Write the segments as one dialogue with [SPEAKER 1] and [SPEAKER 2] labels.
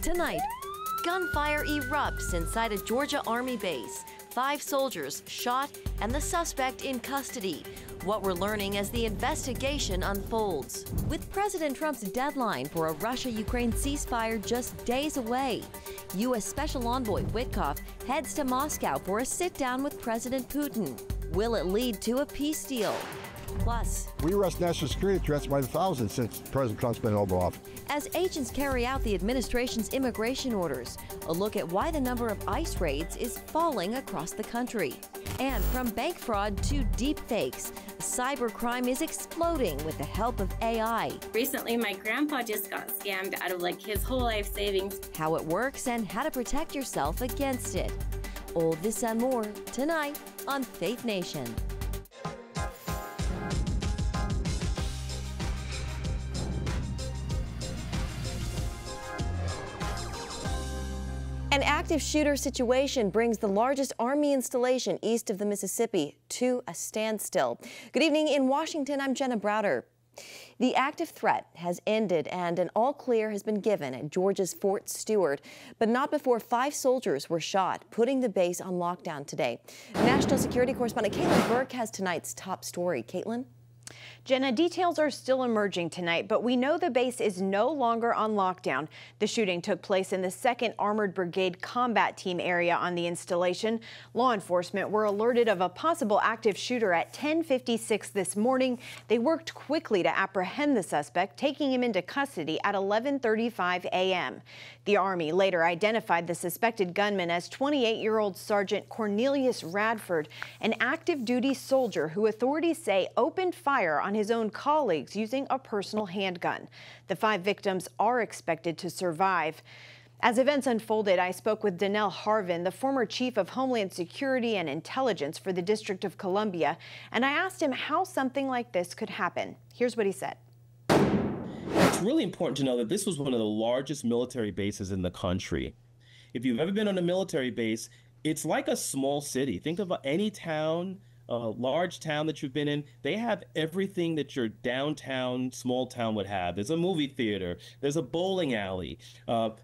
[SPEAKER 1] Tonight, gunfire erupts inside a Georgia Army base. 5 soldiers shot and the suspect in custody. What we're learning as the investigation unfolds. With President Trump's deadline for a Russia-Ukraine ceasefire just days away, U.S. Special Envoy Witkoff heads to Moscow for a sit-down with President Putin. Will it lead to a peace deal? Plus,
[SPEAKER 2] we arrest national security threats by the thousands since President Trump's been over office.
[SPEAKER 1] As agents carry out the administration's immigration orders, a look at why the number of ICE raids is falling across the country. And from bank fraud to deep fakes, cybercrime is exploding with the help of AI.
[SPEAKER 3] Recently, my grandpa just got scammed out of his whole life savings.
[SPEAKER 1] How it works and how to protect yourself against it. All this and more tonight on Faith Nation. An active shooter situation brings the largest Army installation east of the Mississippi to a standstill. Good evening in Washington, I'm Jenna Browder. The active threat has ended and an all clear has been given at Georgia's Fort Stewart, but not before 5 soldiers were shot, putting the base on lockdown today. National security correspondent Caitlin Burke has tonight's top story. Caitlin?
[SPEAKER 4] Jenna, details are still emerging tonight, but we know the base is no longer on lockdown. The shooting took place in the 2nd Armored Brigade Combat Team area on the installation. Law enforcement were alerted of a possible active shooter at 10:56 this morning. They worked quickly to apprehend the suspect, taking him into custody at 11:35 a.m. The Army later identified the suspected gunman as 28-year-old Sergeant Cornelius Radford, an active duty soldier who authorities say opened fire on his own colleagues using a personal handgun. The 5 victims are expected to survive. As events unfolded, I spoke with Donnell Harvin, the former chief of Homeland Security and Intelligence for the District of Columbia, and I asked him how something like this could happen. Here's what he said.
[SPEAKER 5] It's really important to know that this was one of the largest military bases in the country. If you've ever been on a military base, it's like a small city. Think of any town, a large town that you've been in. They have everything that your downtown small town would have. There's a movie theater, there's a bowling alley,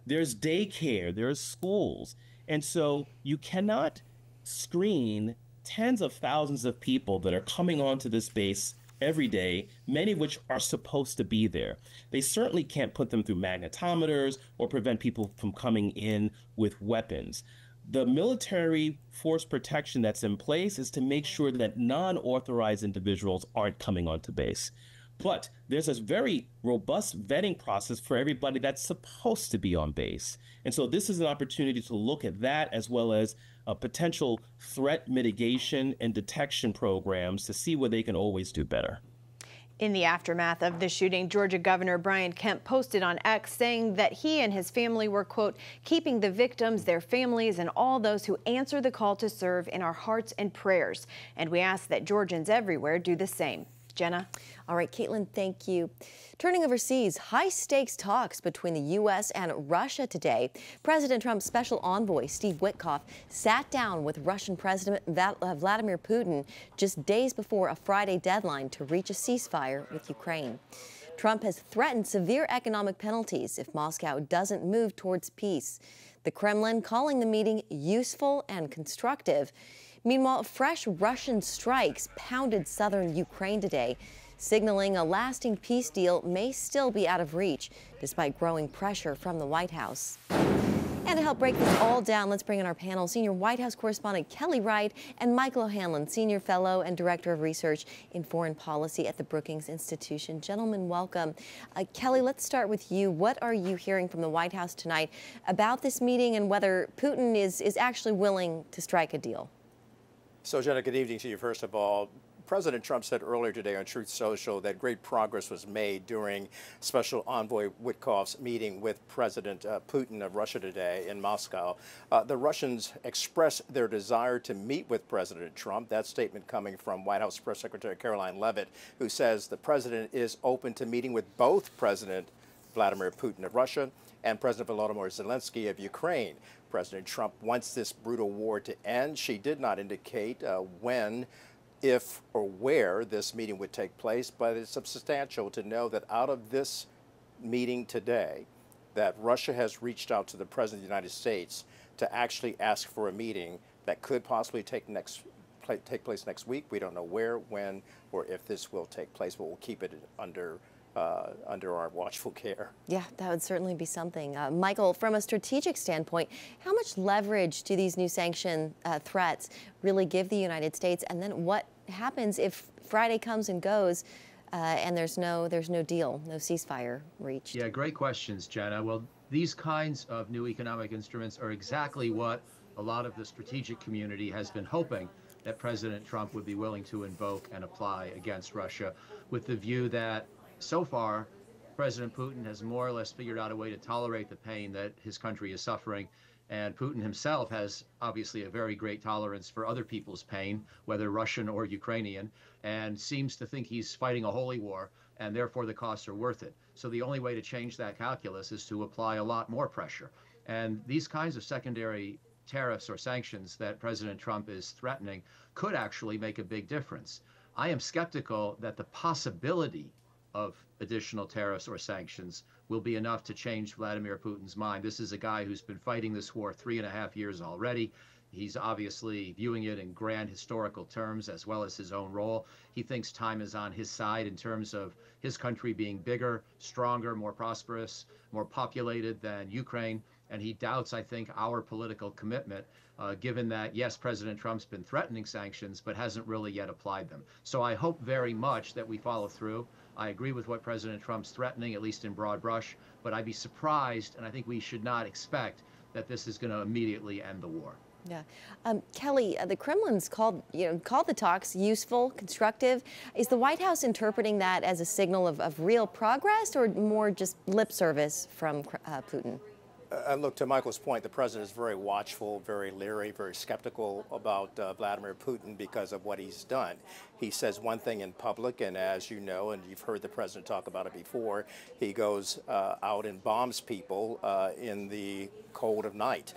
[SPEAKER 5] there's daycare, there's schools. And so you cannot screen tens of thousands of people that are coming onto this base every day, many of which are supposed to be there. They certainly can't put them through magnetometers or prevent people from coming in with weapons. The military force protection that's in place is to make sure that non-authorized individuals aren't coming onto base. But there's a very robust vetting process for everybody that's supposed to be on base. And so this is an opportunity to look at that as well as potential threat mitigation and detection programs to see where they can always do better.
[SPEAKER 4] In the aftermath of the shooting, Georgia Governor Brian Kemp posted on X saying that he and his family were, quote, keeping the victims, their families, and all those who answer the call to serve in our hearts and prayers. And we ask that Georgians everywhere do the same. Jenna?
[SPEAKER 1] All right, Caitlin, thank you. Turning overseas, high-stakes talks between the U.S. and Russia today. President Trump's special envoy, Steve Witkoff, sat down with Russian President Vladimir Putin just days before a Friday deadline to reach a ceasefire with Ukraine. Trump has threatened severe economic penalties if Moscow doesn't move towards peace. The Kremlin calling the meeting useful and constructive. Meanwhile, fresh Russian strikes pounded southern Ukraine today, signaling a lasting peace deal may still be out of reach, despite growing pressure from the White House. And to help break this all down, let's bring in our panel, senior White House correspondent Kelly Wright and Michael O'Hanlon, senior fellow and director of research in foreign policy at the Brookings Institution. Gentlemen, welcome. Kelly, let's start with you. What are you hearing from the White House tonight about this meeting and whether Putin is actually willing to strike a deal?
[SPEAKER 6] So, Jenna, good evening to you. First of all, President Trump said earlier today on Truth Social that great progress was made during Special Envoy Witkoff's meeting with President Putin of Russia today in Moscow. The Russians expressed their desire to meet with President Trump. That statement coming from White House Press Secretary Caroline Leavitt, who says the president is open to meeting with both President Vladimir Putin of Russia and President Volodymyr Zelensky of Ukraine. President Trump wants this brutal war to end. She did not indicate when, if, or where this meeting would take place, but it's substantial to know that out of this meeting today, that Russia has reached out to the President of the United States to actually ask for a meeting that could possibly take place next week. We don't know where, when, or if this will take place, but we'll keep it under our watchful care.
[SPEAKER 1] Yeah, that would certainly be something. Michael, from a strategic standpoint, how much leverage do these new sanction threats really give the United States? And then what happens if Friday comes and goes and there's no deal, no ceasefire reached?
[SPEAKER 7] Yeah, great questions, Jenna. Well, these kinds of new economic instruments are exactly what a lot of the strategic community has been hoping that President Trump would be willing to invoke and apply against Russia, with the view that so far, President Putin has more or less figured out a way to tolerate the pain that his country is suffering. And Putin himself has obviously a very great tolerance for other people's pain, whether Russian or Ukrainian, and seems to think he's fighting a holy war, and therefore the costs are worth it. So the only way to change that calculus is to apply a lot more pressure. And these kinds of secondary tariffs or sanctions that President Trump is threatening could actually make a big difference. I am skeptical that the possibility of additional tariffs or sanctions will be enough to change Vladimir Putin's mind. This is a guy who's been fighting this war 3.5 years already. He's obviously viewing it in grand historical terms as well as his own role. He thinks time is on his side in terms of his country being bigger, stronger, more prosperous, more populated than Ukraine. And he doubts, I think, our political commitment, given that, yes, President Trump's been threatening sanctions, but hasn't really yet applied them. So I hope very much that we follow through. I agree with what President Trump's threatening, at least in broad brush, but I'd be surprised, and I think we should not expect that this is going to immediately end the war.
[SPEAKER 1] Yeah. Kelly, the Kremlin's called the talks useful, constructive. Is the White House interpreting that as a signal of real progress or more just lip service from Putin?
[SPEAKER 6] Look, to Michael's point, the president is very watchful, very leery, very skeptical about Vladimir Putin because of what he's done. He says one thing in public, and as you know, and you've heard the president talk about it before, he goes out and bombs people in the cold of night.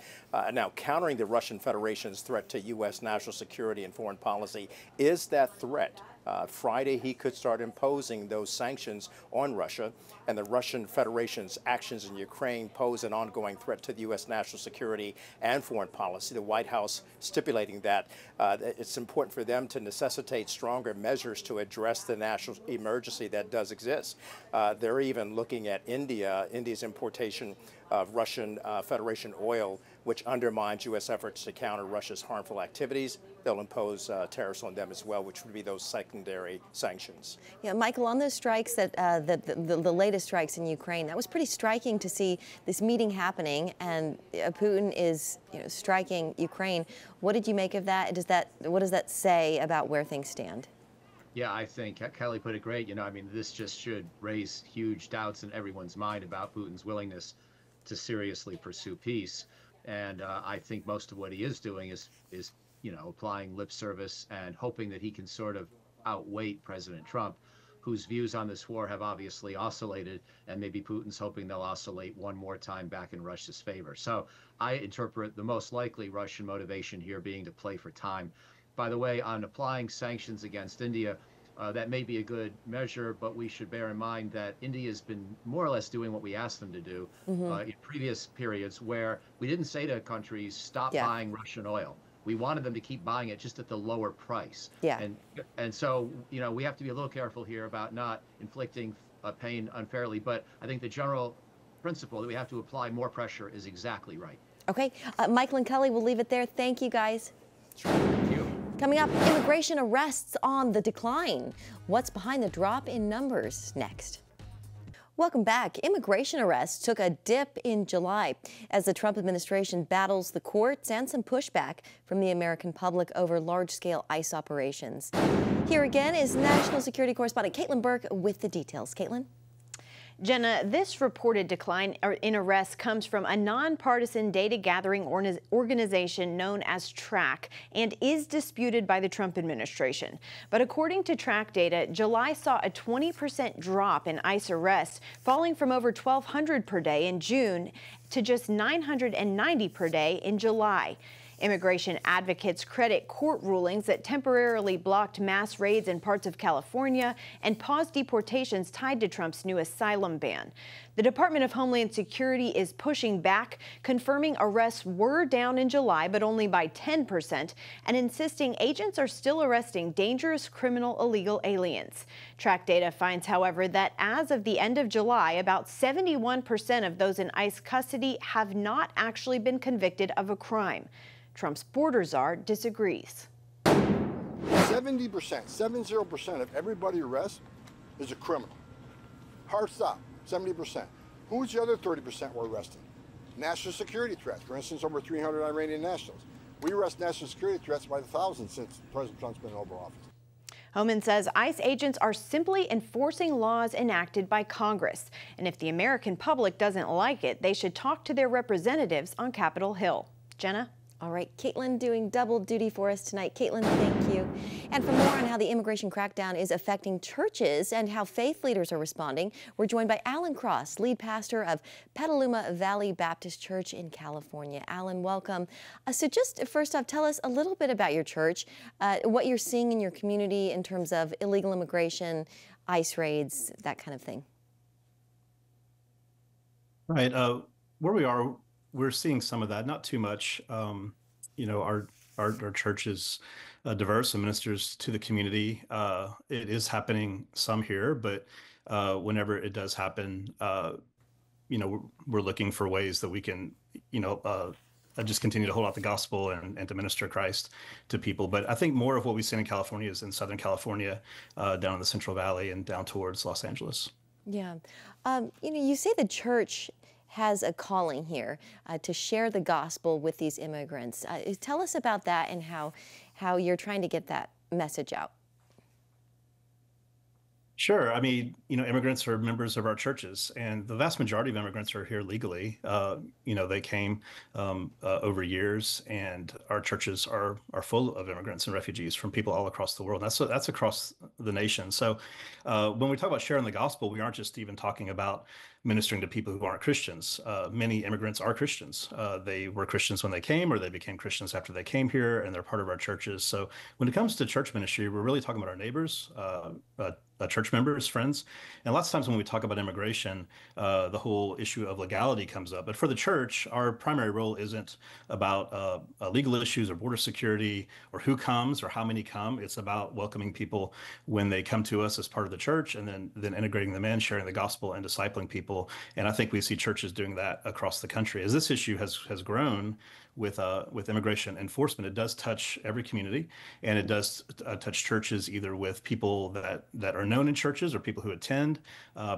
[SPEAKER 6] Now, countering the Russian Federation's threat to U.S. national security and foreign policy is that threat. Friday, he could start imposing those sanctions on Russia, and the Russian Federation's actions in Ukraine pose an ongoing threat to the U.S. national security and foreign policy. The White House stipulating that it's important for them to necessitate stronger measures to address the national emergency that does exist. They're even looking at India's importation of Russian Federation oil, which undermines U.S. efforts to counter Russia's harmful activities. They'll impose tariffs on them as well, which would be those secondary sanctions. Yeah, Michael, on those strikes, that the latest strikes in Ukraine, that was pretty striking to see this meeting happening, and Putin is striking Ukraine. What did you make of that? What does that say about where things stand?
[SPEAKER 7] Yeah, I think Kelly put it great. I mean, this just should raise huge doubts in everyone's mind about Putin's willingness to seriously pursue peace. And I think most of what he is doing is applying lip service and hoping that he can sort of outweight President Trump, whose views on this war have obviously oscillated, and maybe Putin's hoping they'll oscillate one more time back in Russia's favor. So I interpret the most likely Russian motivation here being to play for time. By the way, on applying sanctions against India, that may be a good measure, but we should bear in mind that India has been more or less doing what we asked them to do in previous periods, where we didn't say to countries, stop buying Russian oil. We wanted them to keep buying it just at the lower price. Yeah. And so, we have to be a little careful here about not inflicting pain unfairly. But I think the general principle that we have to apply more pressure is exactly right.
[SPEAKER 1] Okay. Michael and Kelly, we'll leave it there. Thank you, guys.
[SPEAKER 7] Sure. Thank you.
[SPEAKER 1] Coming up, immigration arrests on the decline. What's behind the drop in numbers? Next. Welcome back. Immigration arrests took a dip in July as the Trump administration battles the courts and some pushback from the American public over large-scale ICE operations. Here again is national security correspondent Caitlin Burke with the details. Caitlin?
[SPEAKER 4] Jenna, this reported decline in arrests comes from a nonpartisan data-gathering organization known as TRAC and is disputed by the Trump administration. But according to TRAC data, July saw a 20% drop in ICE arrests, falling from over 1,200 per day in June to just 990 per day in July. Immigration advocates credit court rulings that temporarily blocked mass raids in parts of California and paused deportations tied to Trump's new asylum ban. The Department of Homeland Security is pushing back, confirming arrests were down in July, but only by 10%, and insisting agents are still arresting dangerous criminal illegal aliens. Track data finds, however, that as of the end of July, about 71% of those in ICE custody have not actually been convicted of a crime. Trump's border czar disagrees.
[SPEAKER 2] 70%, 70% of everybody arrested is a criminal. Hard stop, 70%. Who's the other 30% we're arresting? National security threats. For instance, over 300 Iranian nationals. We arrest national security threats by the thousands since President Trump's been in Oval Office.
[SPEAKER 4] Homan says ICE agents are simply enforcing laws enacted by Congress. And if the American public doesn't like it, they should talk to their representatives on Capitol Hill. Jenna?
[SPEAKER 1] All right, Caitlin doing double duty for us tonight. Caitlin, thank you. And for more on how the immigration crackdown is affecting churches and how faith leaders are responding, we're joined by Alan Cross, lead pastor of Petaluma Valley Baptist Church in California. Alan, welcome. So just first off, tell us a little bit about your church, what you're seeing in your community in terms of illegal immigration, ICE raids, that kind of thing.
[SPEAKER 8] Right. Where we are, we're seeing some of that, not too much. Our church is diverse and ministers to the community. It is happening some here, but whenever it does happen, we're looking for ways that we can, just continue to hold out the gospel and to minister Christ to people. But I think more of what we see in California is in Southern California, down in the Central Valley and down towards Los Angeles. Yeah.
[SPEAKER 1] You say the church has a calling here to share the gospel with these immigrants. Tell us about that and how you're trying to get that message out.
[SPEAKER 8] Sure. I mean, immigrants are members of our churches, and the vast majority of immigrants are here legally. They came over years, and our churches are full of immigrants and refugees from people all across the world. That's across the nation. So when we talk about sharing the gospel, we aren't just even talking about ministering to people who aren't Christians. Many immigrants are Christians. They were Christians when they came, or they became Christians after they came here, and they're part of our churches. So when it comes to church ministry, we're really talking about our neighbors, church members, friends. And lots of times when we talk about immigration, the whole issue of legality comes up. But for the church, our primary role isn't about legal issues or border security or who comes or how many come. It's about welcoming people when they come to us as part of the church, and then integrating them in, sharing the gospel and discipling people. And I think we see churches doing that across the country. As this issue has grown with immigration enforcement, it does touch every community, and it does touch churches, either with people that are known in churches or people who attend.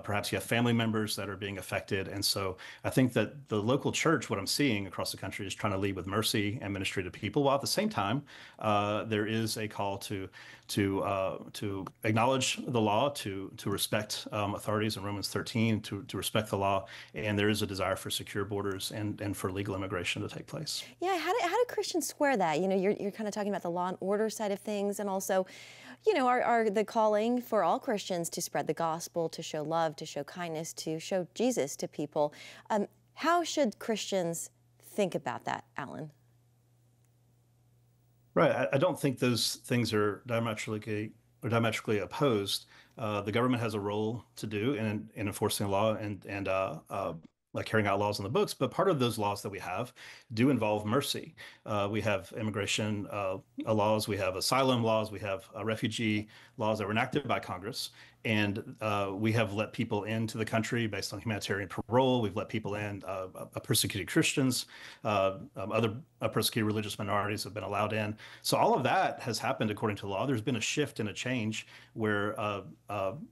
[SPEAKER 8] Perhaps you have family members that are being affected. And so I think that the local church, what I'm seeing across the country, is trying to lead with mercy and ministry to people, while at the same time there is a call to acknowledge the law, to respect authorities in Romans 13, to respect the law, and there is a desire for secure borders and for legal immigration to take place.
[SPEAKER 1] Yeah, how do Christians square that? You're kind of talking about the law and order side of things, and also, are the calling for all Christians to spread the gospel, to show love, to show kindness, to show Jesus to people. How should Christians think about that, Alan?
[SPEAKER 8] Right. I don't think those things are diametrically opposed. The government has a role to do in enforcing the law and like carrying out laws on the books, but part of those laws that we have do involve mercy. We have immigration laws, we have asylum laws, we have refugee laws that were enacted by Congress, and we have let people into the country based on humanitarian parole. We've let people in, persecuted Christians, other persecuted religious minorities have been allowed in. So all of that has happened according to law. There's been a shift and a change where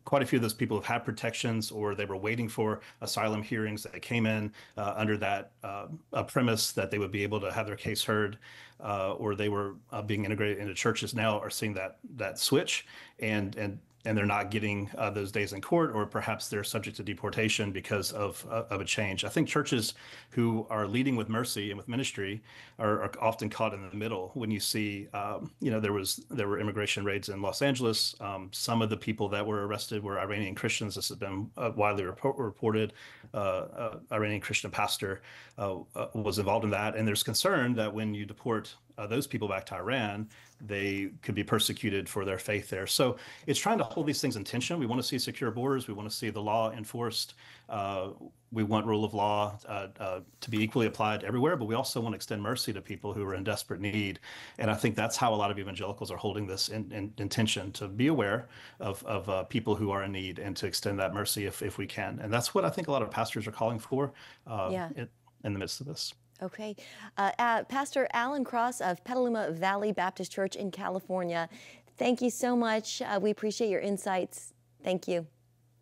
[SPEAKER 8] quite a few of those people have had protections, or they were waiting for asylum hearings that came in under that premise that they would be able to have their case heard, or they were being integrated into churches. Now are seeing that switch, and they're not getting those days in court, or perhaps they're subject to deportation because of a change. I think churches who are leading with mercy and with ministry are often caught in the middle. When you see, there were immigration raids in Los Angeles. Some of the people that were arrested were Iranian Christians. This has been widely reported. Iranian Christian pastor was involved in that. And there's concern that when you deport those people back to Iran, they could be persecuted for their faith there. So it's trying to hold these things in tension. We want to see secure borders. We want to see the law enforced. We want rule of law to be equally applied everywhere, but we also want to extend mercy to people who are in desperate need. And I think that's how a lot of evangelicals are holding this in tension, to be aware of people who are in need and to extend that mercy if we can. And that's what I think a lot of pastors are calling for in the midst of this.
[SPEAKER 1] Okay. Pastor Alan Cross of Petaluma Valley Baptist Church in California, thank you so much. We appreciate your insights. Thank you.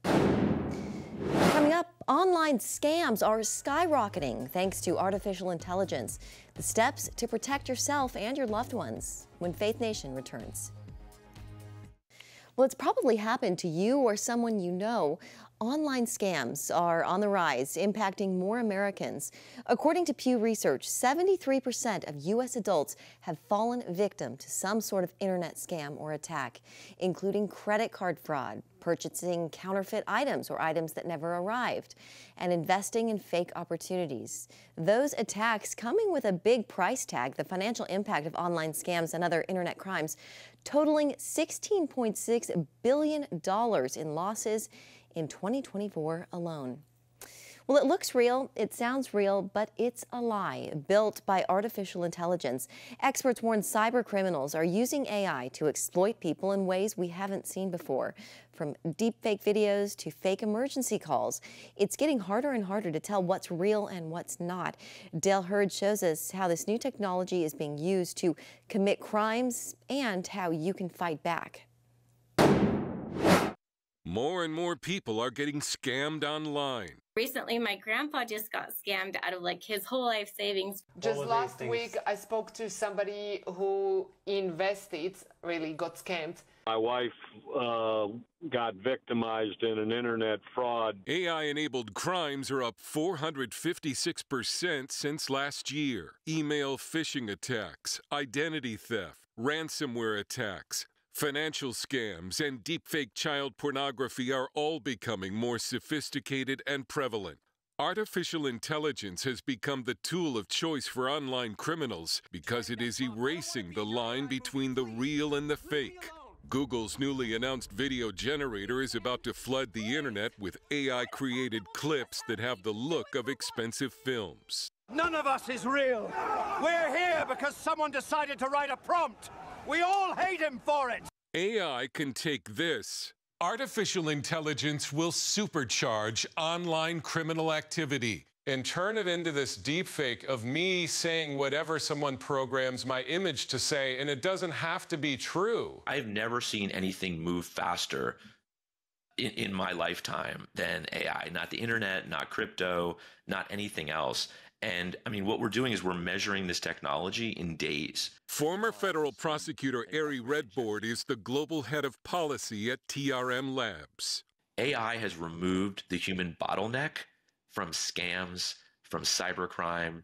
[SPEAKER 1] Coming up, online scams are skyrocketing thanks to artificial intelligence. The steps to protect yourself and your loved ones when Faith Nation returns. Well, it's probably happened to you or someone you know. Online scams are on the rise, impacting more Americans. According to Pew Research, 73% of U.S. adults have fallen victim to some sort of internet scam or attack, including credit card fraud, purchasing counterfeit items or items that never arrived, and investing in fake opportunities. Those attacks coming with a big price tag, the financial impact of online scams and other internet crimes, totaling $16.6 billion in losses in 2024 alone. Well, it looks real, it sounds real, but it's a lie, built by artificial intelligence. Experts warn cyber criminals are using AI to exploit people in ways we haven't seen before. From deepfake videos to fake emergency calls, it's getting harder and harder to tell what's real and what's not. Dale Hurd shows us how this new technology is being used to commit crimes and how you can fight back.
[SPEAKER 9] More and more people are getting scammed online.
[SPEAKER 3] Recently, my grandpa just got scammed out of like his whole life savings.
[SPEAKER 10] Just last week, I spoke to somebody who invested, really got scammed.
[SPEAKER 11] My wife got victimized in an internet fraud.
[SPEAKER 9] AI-enabled crimes are up 456% since last year. Email phishing attacks, identity theft, ransomware attacks, financial scams, and deepfake child pornography are all becoming more sophisticated and prevalent. Artificial intelligence has become the tool of choice for online criminals because it is erasing the line between the real and the fake. Google's newly announced video generator is about to flood the internet with AI-created clips that have the look of expensive films.
[SPEAKER 12] None of us is real. We're here because someone decided to write a prompt. We all hate him for it.
[SPEAKER 9] AI can take this. Artificial intelligence will supercharge online criminal activity and turn it into this deepfake of me saying whatever someone programs my image to say, and it doesn't have to be true.
[SPEAKER 13] I've never seen anything move faster in my lifetime than AI. Not the internet, not crypto, not anything else. And I mean, what we're doing is we're measuring this technology in days.
[SPEAKER 9] Former federal prosecutor Ari Redbord is the global head of policy at TRM Labs.
[SPEAKER 13] AI has removed the human bottleneck from scams, from cybercrime,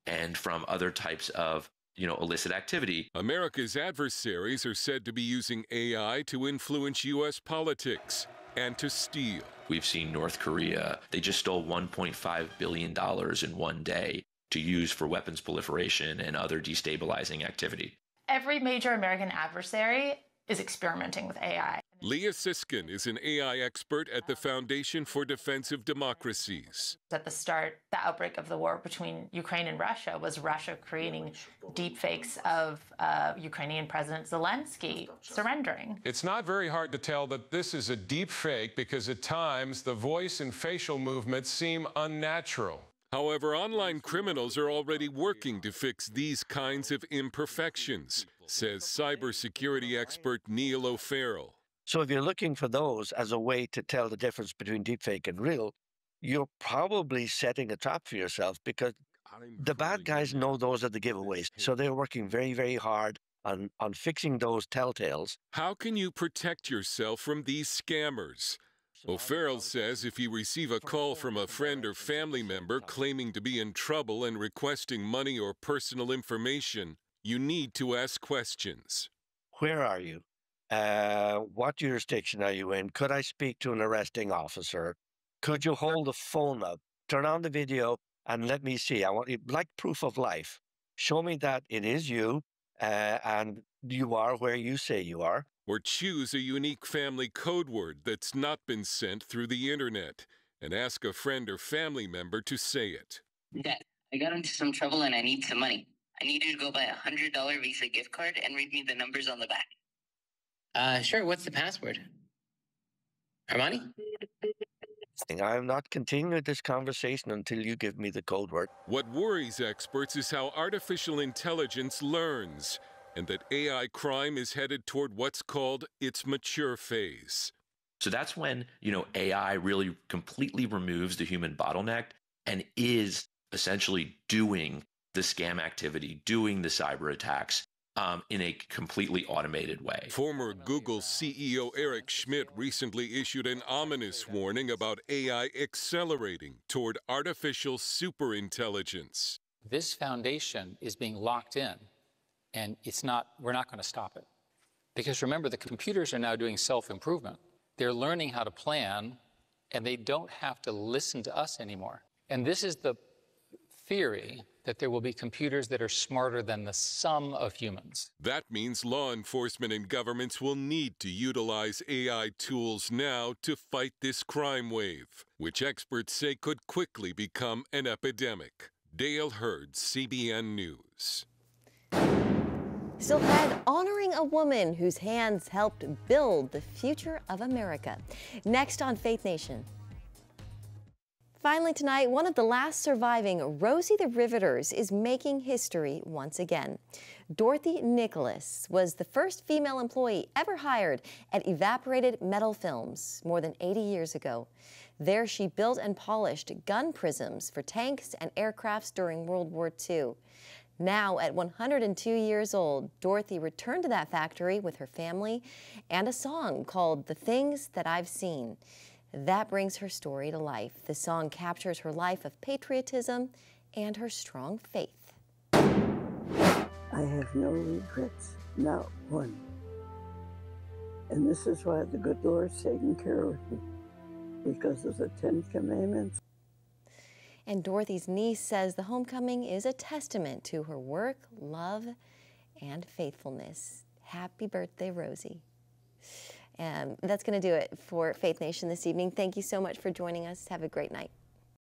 [SPEAKER 13] and from other types of, illicit activity.
[SPEAKER 9] America's adversaries are said to be using AI to influence U.S. politics and to steal.
[SPEAKER 13] We've seen North Korea, they just stole $1.5 billion in one day to use for weapons proliferation and other destabilizing activity.
[SPEAKER 14] Every major American adversary is experimenting with AI.
[SPEAKER 9] Leah Siskin is an AI expert at the Foundation for Defensive Democracies.
[SPEAKER 14] At the start, the outbreak of the war between Ukraine and Russia was Russia creating deepfakes of Ukrainian President Zelensky surrendering.
[SPEAKER 9] It's not very hard to tell that this is a deepfake because at times the voice and facial movements seem unnatural. However, online criminals are already working to fix these kinds of imperfections, says cybersecurity expert Neil O'Farrell.
[SPEAKER 15] So if you're looking for those as a way to tell the difference between deepfake and real, you're probably setting a trap for yourself because the bad guys know those are the giveaways. So they're working very, very hard on fixing those telltales.
[SPEAKER 9] How can you protect yourself from these scammers? O'Farrell says if you receive a call from a friend or family member claiming to be in trouble and requesting money or personal information, you need to ask questions.
[SPEAKER 15] Where are you? What jurisdiction are you in? Could I speak to an arresting officer? Could you hold the phone up, turn on the video, and let me see? I want you, like proof of life. Show me that it is you. and you are where you say you are.
[SPEAKER 9] Or choose a unique family code word that's not been sent through the internet and ask a friend or family member to say it.
[SPEAKER 16] Dad, I got into some trouble and I need some money. I need you to go buy a $100 Visa gift card and read me the numbers on the back. Sure, what's the password? Armani?
[SPEAKER 15] I'm not continuing this conversation until you give me the code word.
[SPEAKER 9] What worries experts is how artificial intelligence learns, and that AI crime is headed toward what's called its mature phase.
[SPEAKER 13] So that's when, AI really completely removes the human bottleneck and is essentially doing the scam activity, doing the cyber attacks in a completely automated way.
[SPEAKER 9] Former Google CEO Eric Schmidt recently issued an ominous warning about AI accelerating toward artificial superintelligence.
[SPEAKER 17] This foundation is being locked in, and we're not going to stop it. Because remember, the computers are now doing self-improvement. They're learning how to plan, and they don't have to listen to us anymore. And this is the theory that there will be computers that are smarter than the sum of humans.
[SPEAKER 9] That means law enforcement and governments will need to utilize AI tools now to fight this crime wave, which experts say could quickly become an epidemic. Dale Hurd, CBN News.
[SPEAKER 1] Still ahead, honoring a woman whose hands helped build the future of America. Next on Faith Nation. Finally tonight, one of the last surviving Rosie the Riveters is making history once again. Dorothy Nicholas was the first female employee ever hired at Evaporated Metal Films more than 80 years ago. There she built and polished gun prisms for tanks and aircrafts during World War II. Now, at 102 years old, Dorothy returned to that factory with her family and a song called "The Things That I've Seen." That brings her story to life. The song captures her life of patriotism and her strong faith.
[SPEAKER 18] I have no regrets, not one. And this is why the good Lord's taking care of me, because of the 10 Commandments.
[SPEAKER 1] And Dorothy's niece says the homecoming is a testament to her work, love, and faithfulness. Happy birthday, Rosie. And that's going to do it for Faith Nation this evening. Thank you so much for joining us. Have a great night.